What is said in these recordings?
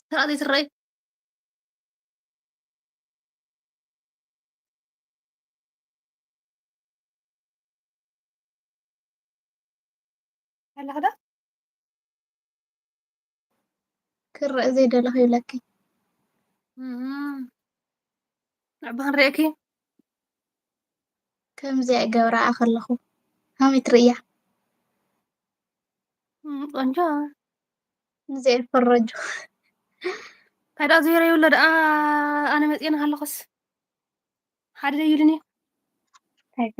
تراضي تري هلا هذا كرة زي دلخ يبلكي عبان ريكي كم زي قورا أخلخو هم يتريح قنجا زي الفرج هذا زيري ولا أنا متينا هالقص هذا يلني تاي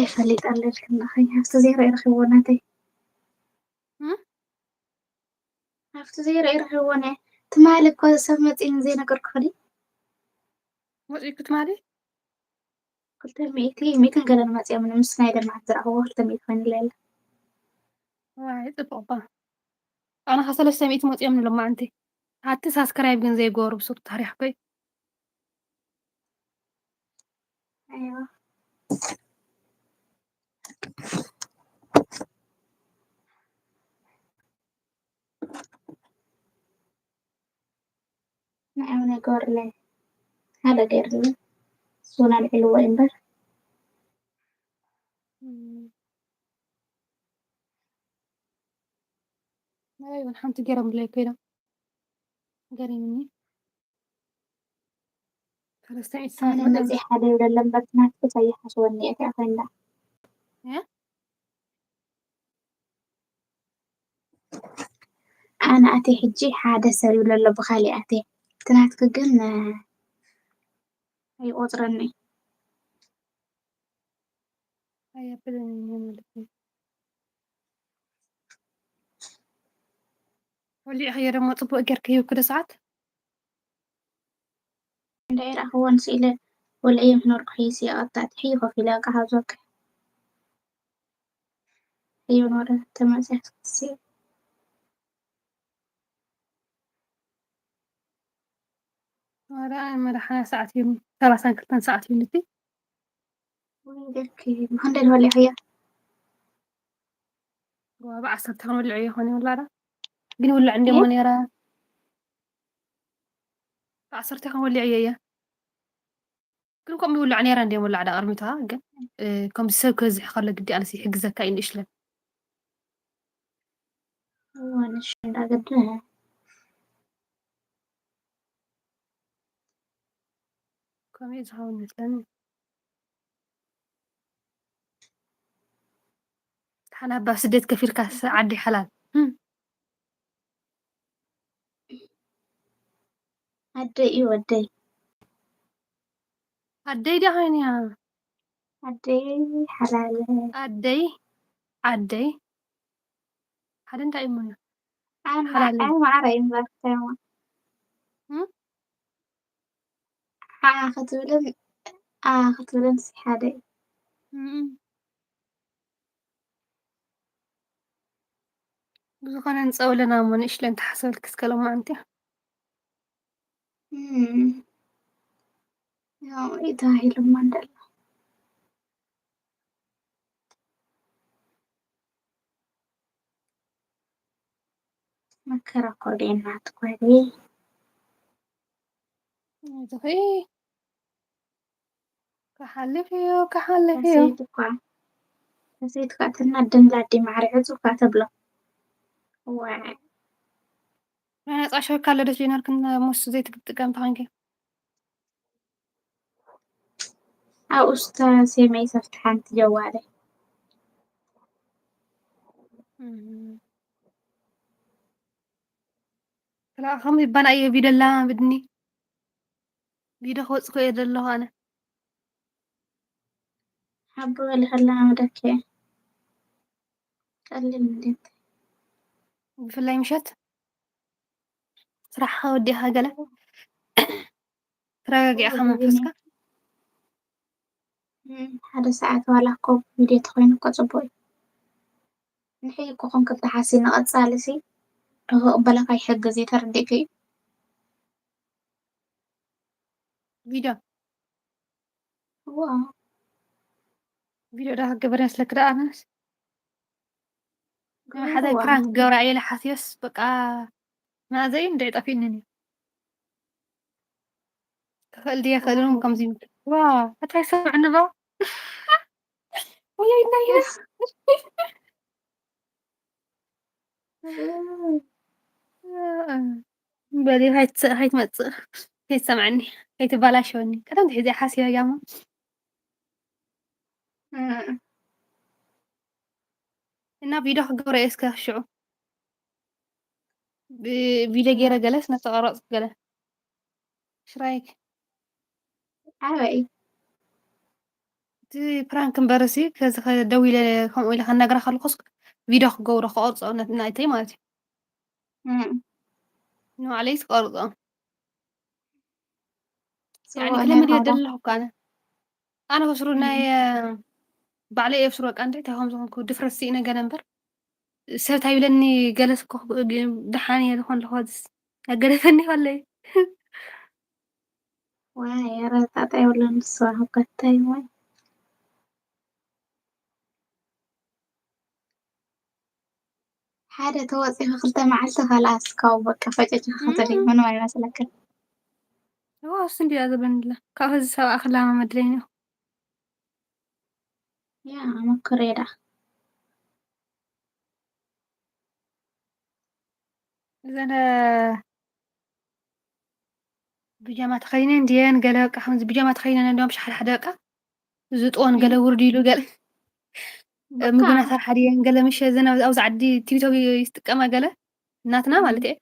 فليت ألش كنا خي هفتو زي رأي رخيونا هفتو زي رأي رخيونا تمالك كذا سمت إن زي نقر خلي وإيه كنت مالي قلت ميتين قال أنا ما تيا من مسنا إذا ما ترى هو قلت ميت من الليل واحد بابا أنا حصل السميت موت يوم لما أنت حتى ساسكرايب جن زي جور بصوت تاريخ كوي أيوة نعم نقول لي هذا غير لي سونا الحلوة إمبر أيوة الحمد جرم لي كده جري مني خلاص تاني ساعات أنا مدام نزي حدا ولا لما تناك بتريح شواني أتعفن لا إيه أنا أتي حجي حدا سري ولا لا بخالي أتي تناك تقلنا أي أطرني أيوة بدني يوم واللي هي لما طبق جركي وكده ساعات دايرة هو نسيلة ولا أيام نور رخيصي أقطع تحيخه في لاقة هذوك أيوة نور تماسح سي أنا ما راح ساعتين 3 ساعات يونتي وين ذلك مهندل ولا هي وبعصر تكون ولا عيه هوني ولا لا جني ولا عندي إيه مونيرة بعصر تكون ولا عيه كلكم يقولوا عني راندي ولا على أرمتها جن كم سكز خلق بدي أنا سي حجزة كاين إيش له هو نشن أقدرها كم يزهون مثلا أنا بس ديت كفير كاس عدي حلال أدي ودي عدي ده هين يا أدي حلال عدي عدي هذا أنت إيمونه حلال لي أنا ما أعرف إن بس خطولن خطولن سي حدا بزغنا نسأولنا من إيش لين تحصل كسكلام ما أنت يا إلهي لما ندل مكرا قولين ما تقولي زغي كحلفيو كحلفيو نسيتك نسيتك أتندم لادي معرفتك أتبلغ أنا أشوف كلا دجينا كنا مش زي تقدم تانجي أستاذ ما يفتح عن جوالي لا هم يبان أي فيديو لا بدني فيديو خوص كويس الله أنا حبوا اللي خلاها مدكة قال لي من في اللي مشت صراحة وديها قلة تراجع أخا من دي فسكة هذا ساعات ولا كوب فيديو تخوين كتبوي نحيي كوكم كنت حاسين قد سالسي هو بلغ أي حق زي تردكي فيديو هو فيديو ده قبرنس لك ده أنس ما حدا هو يبرانك جورا عيلة حسيس بقى ما زي ندعي طفينني خالدي خالهم واو. كم زين واه هتاي سمعنا بقى ويا يناينا بالي هاي تمጽእ هاي تسمعني هاي تبالاشوني كلام تحزي حاسية يا جماعة إنها فيديو خبر إسكا شو فيديو جيرة جلس نتقرأ جلس إيش رأيك؟ عوي. تي برانك مبرسي كذا دوي ل كم ويلا خلنا نقرأ خلص فيديو خجورة خالص أنا نايتي مالتي إنه عليه سقارض يعني سواء كل ما نير دي هذا. دل كان أنا بشرو ناي بعلي يبشرو كان تي هم زمان كود دفرسي إنا جنبر سبت هاي لني جلس كخ دحاني دخون الخادس أجرفني ولا إيه واي راه تعطي ولا نص هكاي واي. حاجة توصي خلطة معلتها خلاص كوبك فجأة خطري من واي مسلك. هو سندي هذا بندلا كأهز سوا أخلا ما مدرينه يا مكريرة. إذا أنا بيجامات خلينا نديان قالك أحمد بيجامات خلينا ندوم شحال حداقة زتون قال ورديلو قال مجونا بكا. ثار حديان قال مش زنا أوز عدي تيتو يستقما قال ناتنا مالت إيه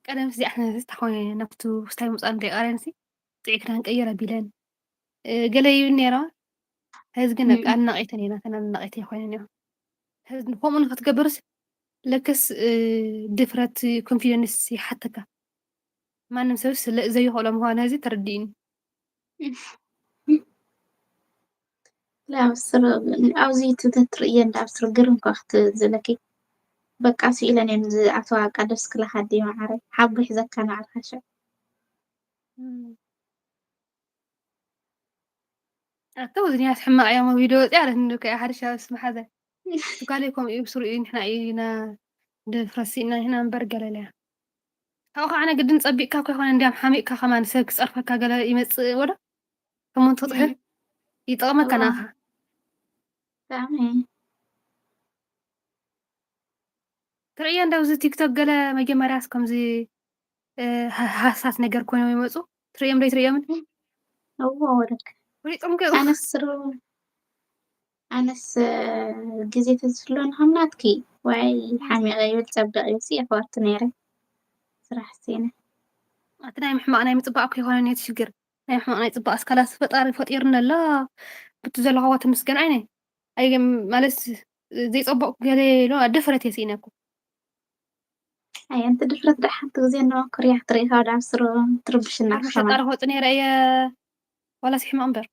قال مس دي إحنا استحوي نفتو ستاي مصان دي أرنسي تعيكنا نقيرة بيلان قال يونيرا هز قنك أنا نقيتني ناتنا نقيتي خويا نيو هز نقوم نفتكبرس لكس دفرت كونفيدنس حتى كا ما نمسوس لا زي هولا مهان هذي تردين لا بس أوزي تتريين دا بس رجرن كخت زلكي بقى سئلن ينز أتوا قدس كل حد معري حب يحزك كان على الخشب. أتوقع إني أسمع أيام فيديو تعرف إنه كأحد اسمه هذا تقال لكم يبصروا إيه إحنا إينا دفرسينا هنا نبرجل له هاو أنا قد نصبي كاكو يخون عندي حامي كا كمان سكس أرفع كاجلا يمس ولا كمان تطهر يطعم الله كناها فاهمة. ترى عند وز تيك توك جلا ما جمع راسكم زي حساس نجار كونوا يمسوا ترى من هو ورك وليتهم كده أنا السرو أنا جزيت السلون هم ناتكي واي حامي غير تبدأ يسي أفورت نيري صراحة سينة. أتناي محمد أنا يمتبع أكل هون يتشجر أنا محمد أنا يتبع أسكالاس فطار فطيرنا لا بتزل غوات مسكن عيني أي مالس زي صبق قالي لو دفرت يا سيناكو أي أنت دفرت دحين تغزي إنه كوريا طريقة ودا سرو تربش الناس أرمش كمان. طار هو تني رأي ولا سيح ما أمبر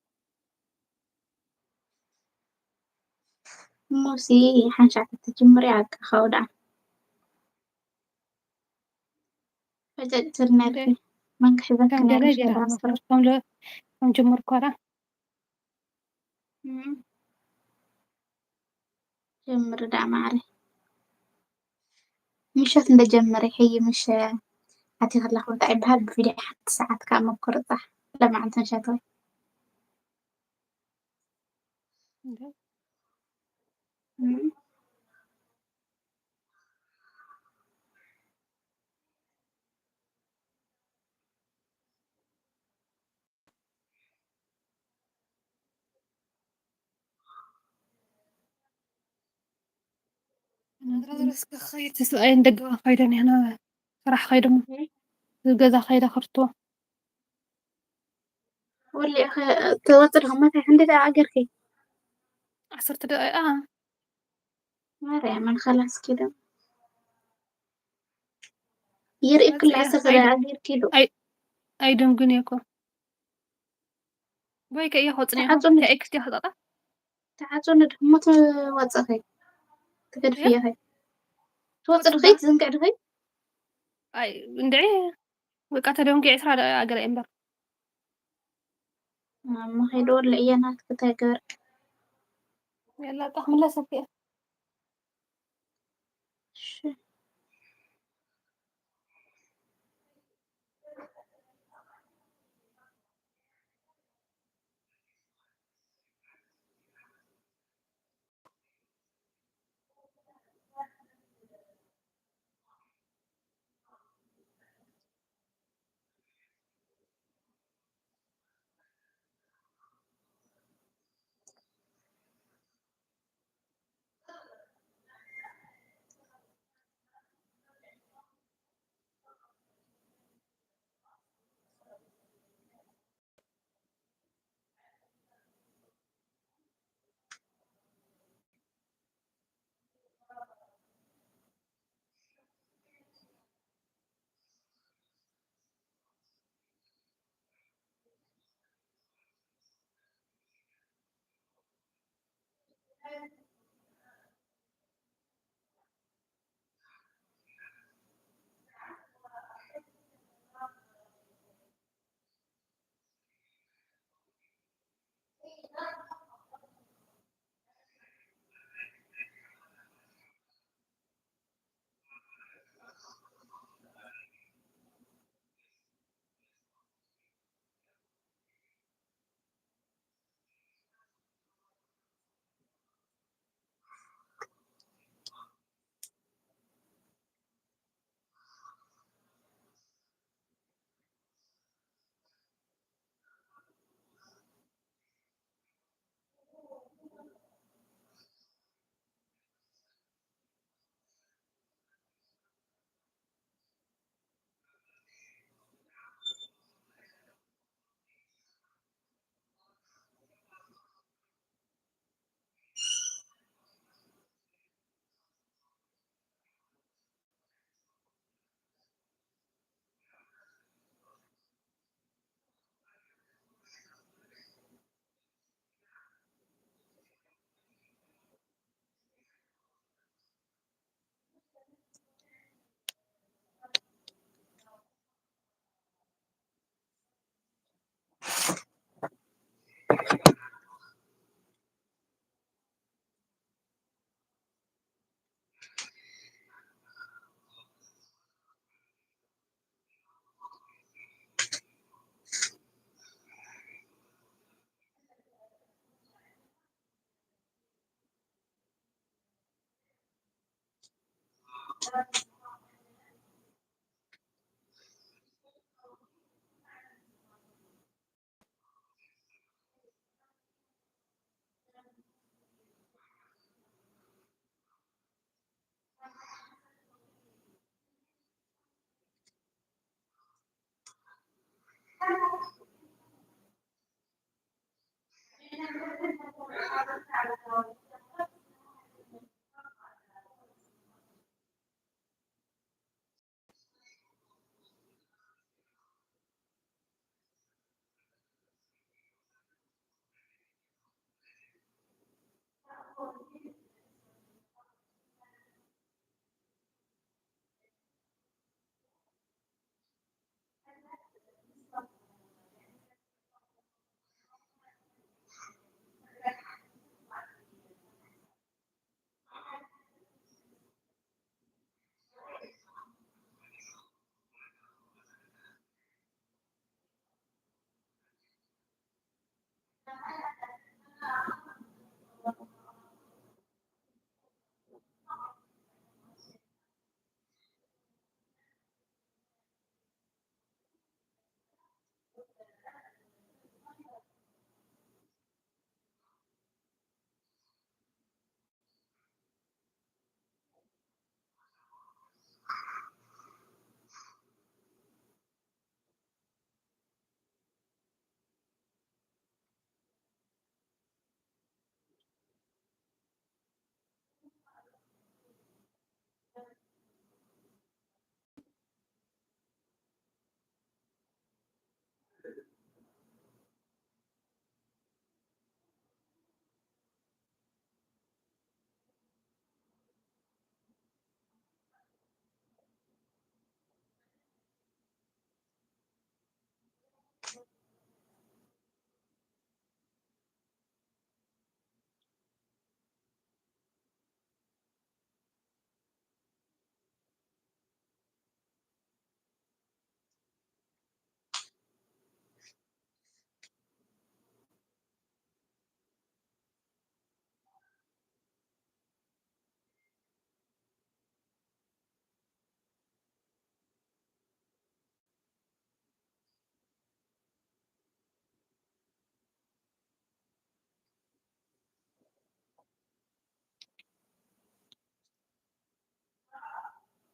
موسي حنشعت تجمري عك خودا فجأة ده ترنرفي ما كحبك كان قالي نرفش جرى كده ما سرو. فرص كم جمر كورة جمر دا معري مش شوت ندا جمري هي مش هاتي خلا خوتا عبها بفيديو حتى ساعات كان مكرر صح لما عن شاتوي. أنا درس خير تسألين دقة خيرني هنا صراحة خير الجزا خير خرطوة واللي أخي توتر هم في عندي دا عقركي عصرت دقائق ما من خلاص كده يرقي بس كل إيه عصر دا عقر كيلو أي أي دم جنيكو باي كأي خطني هو تعاتون كأكس دي خطأ تعاتون هم تواتسخي تقدر يا فيها هاي توتر واتسبا خيت زنقع خيت أي ندعي وقعت اليوم قاعد على أجر إمبر ما هي دور لإيانات كتاجر يلا تحمل لها سفية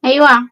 أيوة.